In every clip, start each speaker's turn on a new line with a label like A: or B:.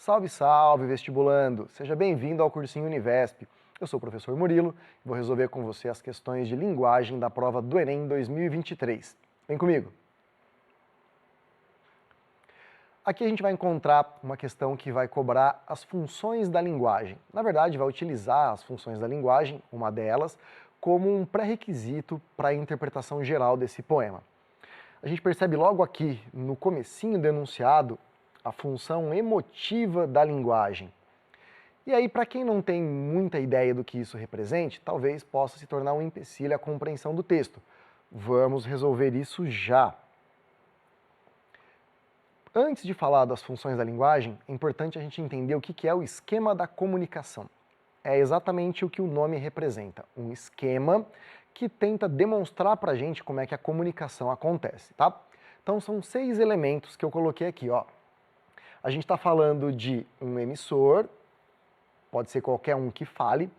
A: Salve, salve, vestibulando! Seja bem-vindo ao cursinho Univesp. Eu sou o professor Murilo e vou resolver com você as questões de linguagem da prova do Enem 2023. Vem comigo! Aqui a gente vai encontrar uma questão que vai cobrar as funções da linguagem. Na verdade, vai utilizar as funções da linguagem, uma delas, como um pré-requisito para a interpretação geral desse poema. A gente percebe logo aqui, no comecinho do enunciado, a função emotiva da linguagem. E aí, para quem não tem muita ideia do que isso represente, talvez possa se tornar um empecilho à compreensão do texto. Vamos resolver isso já! Antes de falar das funções da linguagem, é importante a gente entender o que é o esquema da comunicação. É exatamente o que o nome representa, um esquema que tenta demonstrar para a gente como é que a comunicação acontece, tá? Então são 6 elementos que eu coloquei aqui, ó. A gente está falando de um emissor, pode ser qualquer um que fale,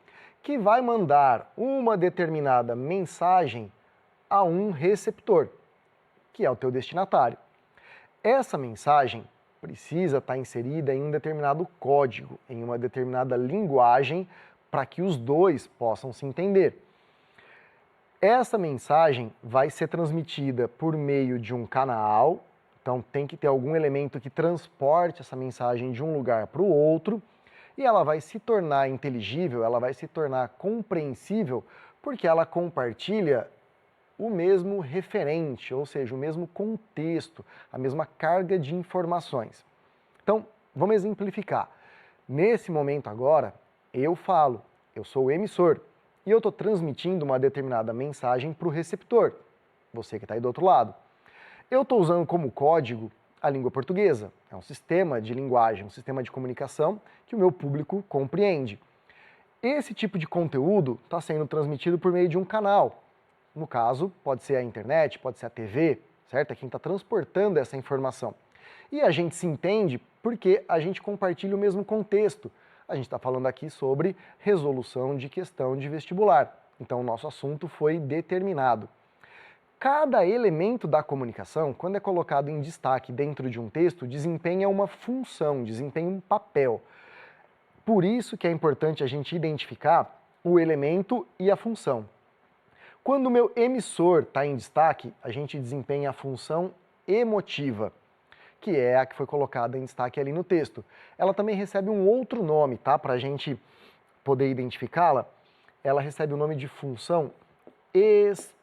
A: que vai mandar uma determinada mensagem a um receptor, que é o teu destinatário. Essa mensagem precisa estar inserida em um determinado código, em uma determinada linguagem, para que os dois possam se entender. Essa mensagem vai ser transmitida por meio de um canal, então tem que ter algum elemento que transporte essa mensagem de um lugar para o outro, e ela vai se tornar inteligível, ela vai se tornar compreensível, porque ela compartilha o mesmo referente, ou seja, o mesmo contexto, a mesma carga de informações. Então, vamos exemplificar. Nesse momento agora, eu falo, eu sou o emissor, e eu estou transmitindo uma determinada mensagem para o receptor, você que está aí do outro lado. Eu estou usando como código a língua portuguesa, é um sistema de linguagem, um sistema de comunicação que o meu público compreende. Esse tipo de conteúdo está sendo transmitido por meio de um canal. No caso, pode ser a internet, pode ser a TV, certo? É quem está transportando essa informação. E a gente se entende porque a gente compartilha o mesmo contexto. A gente está falando aqui sobre resolução de questão de vestibular. Então, o nosso assunto foi determinado. Cada elemento da comunicação, quando é colocado em destaque dentro de um texto, desempenha uma função, desempenha um papel. Por isso que é importante a gente identificar o elemento e a função. Quando o meu emissor está em destaque, a gente desempenha a função emotiva, que é a que foi colocada em destaque ali no texto. Ela também recebe um outro nome, tá? Para a gente poder identificá-la, ela recebe o nome de função expressiva.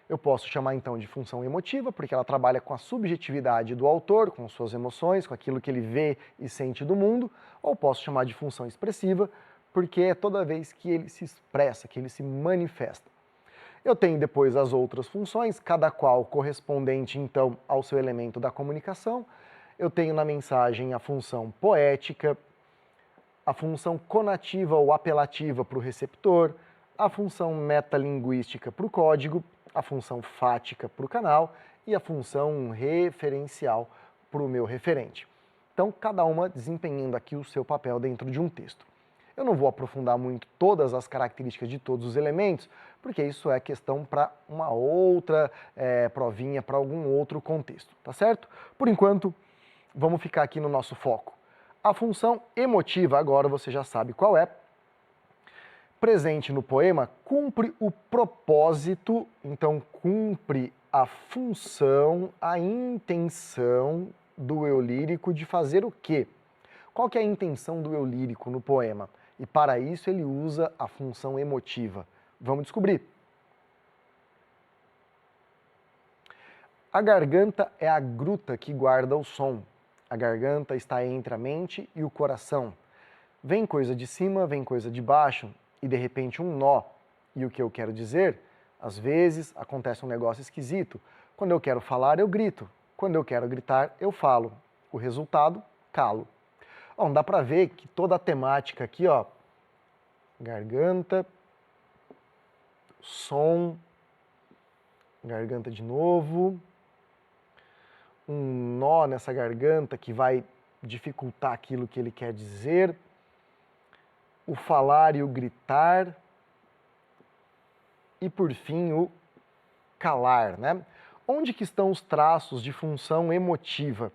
A: Eu posso chamar então de função emotiva, porque ela trabalha com a subjetividade do autor, com suas emoções, com aquilo que ele vê e sente do mundo, ou posso chamar de função expressiva, porque é toda vez que ele se expressa, que ele se manifesta. Eu tenho depois as outras funções, cada qual correspondente então ao seu elemento da comunicação. Eu tenho na mensagem a função poética, a função conativa ou apelativa para o receptor, a função metalinguística para o código, a função fática para o canal e a função referencial para o meu referente. Então, cada uma desempenhando aqui o seu papel dentro de um texto. Eu não vou aprofundar muito todas as características de todos os elementos, porque isso é questão para uma outra provinha, para algum outro contexto, tá certo? Por enquanto, vamos ficar aqui no nosso foco. A função emotiva, agora você já sabe qual é. Presente no poema, cumpre o propósito, então cumpre a função, a intenção do eu lírico de fazer o quê? Qual que é a intenção do eu lírico no poema? E para isso ele usa a função emotiva. Vamos descobrir. A garganta é a gruta que guarda o som. A garganta está entre a mente e o coração. Vem coisa de cima, vem coisa de baixo, e de repente um nó. E o que eu quero dizer? Às vezes acontece um negócio esquisito. Quando eu quero falar, eu grito. Quando eu quero gritar, eu falo. O resultado, calo. Bom, dá pra ver que toda a temática aqui, ó, garganta, som, garganta de novo, um nó nessa garganta que vai dificultar aquilo que ele quer dizer, o falar e o gritar, e por fim o calar, né? Onde que estão os traços de função emotiva?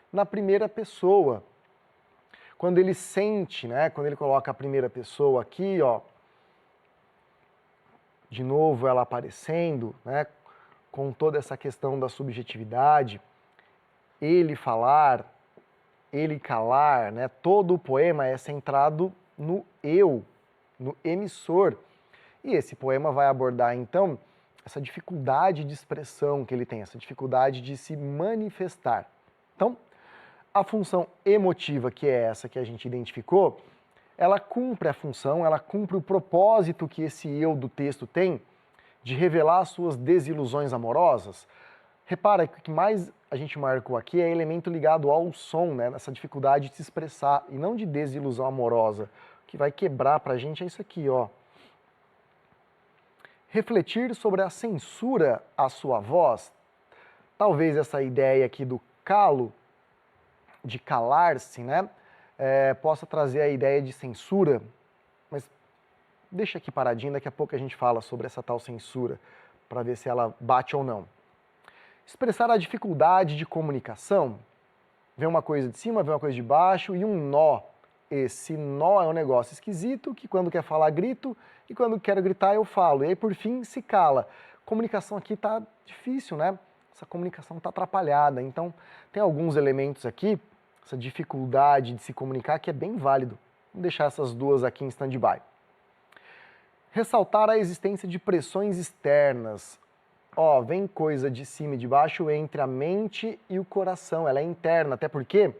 A: Na primeira pessoa. Quando ele sente, né? Quando ele coloca a primeira pessoa aqui, ó, de novo ela aparecendo, né? Com toda essa questão da subjetividade, ele falar, ele calar, né? Todo o poema é centrado no eu, no emissor. E esse poema vai abordar, então, essa dificuldade de expressão que ele tem, essa dificuldade de se manifestar. Então, a função emotiva, que é essa que a gente identificou, ela cumpre a função, ela cumpre o propósito que esse eu do texto tem de revelar suas desilusões amorosas. Repara que o que mais a gente marcou aqui é elemento ligado ao som, né? Essa dificuldade de se expressar e não de desilusão amorosa. O que vai quebrar pra gente é isso aqui, ó. Refletir sobre a censura à sua voz. Talvez essa ideia aqui do calo, de calar-se, né? Possa trazer a ideia de censura, mas deixa aqui paradinho, daqui a pouco a gente fala sobre essa tal censura, para ver se ela bate ou não. Expressar a dificuldade de comunicação, vem uma coisa de cima, vem uma coisa de baixo e um nó. Esse nó é um negócio esquisito, que quando quer falar grito, e quando quero gritar eu falo, e aí por fim se cala. Comunicação aqui tá difícil, né? Essa comunicação tá atrapalhada, então tem alguns elementos aqui, essa dificuldade de se comunicar que é bem válido. Vamos deixar essas duas aqui em stand-by. Ressaltar a existência de pressões externas. Ó, vem coisa de cima e de baixo entre a mente e o coração, ela é interna, até porque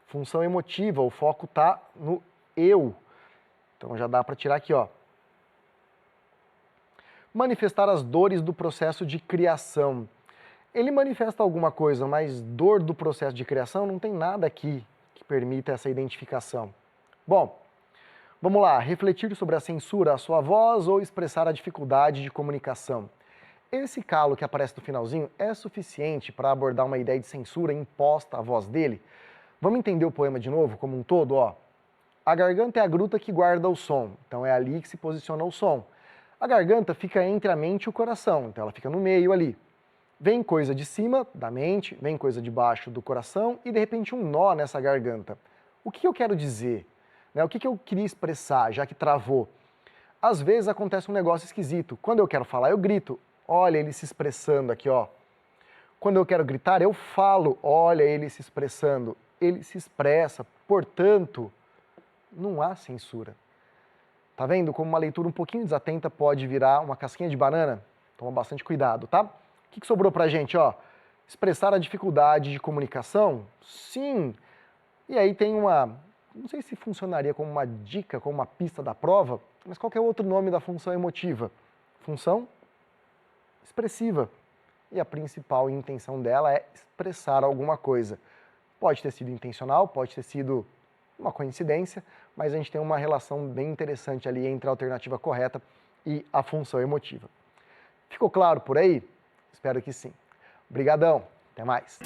A: função emotiva, o foco tá no eu. Então já dá para tirar aqui, ó. Manifestar as dores do processo de criação. Ele manifesta alguma coisa, mas dor do processo de criação não tem nada aqui que permita essa identificação. Bom, vamos lá, refletir sobre a censura à sua voz ou expressar a dificuldade de comunicação. Esse calo que aparece no finalzinho é suficiente para abordar uma ideia de censura imposta à voz dele? Vamos entender o poema de novo, como um todo, ó. A garganta é a gruta que guarda o som, então é ali que se posiciona o som. A garganta fica entre a mente e o coração, então ela fica no meio ali. Vem coisa de cima da mente, vem coisa de baixo do coração e de repente um nó nessa garganta. O que eu quero dizer? Né? O que eu queria expressar, já que travou? Às vezes acontece um negócio esquisito. Quando eu quero falar, eu grito. Olha ele se expressando aqui, ó. Quando eu quero gritar, eu falo. Olha ele se expressando. Ele se expressa, portanto, não há censura. Tá vendo como uma leitura um pouquinho desatenta pode virar uma casquinha de banana? Toma bastante cuidado, tá? O que sobrou pra gente, ó? Expressar a dificuldade de comunicação? Sim. E aí tem uma, não sei se funcionaria como uma dica, como uma pista da prova, mas qual que é o outro nome da função emotiva? Função expressiva. E a principal intenção dela é expressar alguma coisa. Pode ter sido intencional, pode ter sido uma coincidência, mas a gente tem uma relação bem interessante ali entre a alternativa correta e a função emotiva. Ficou claro por aí? Espero que sim. Obrigadão, até mais.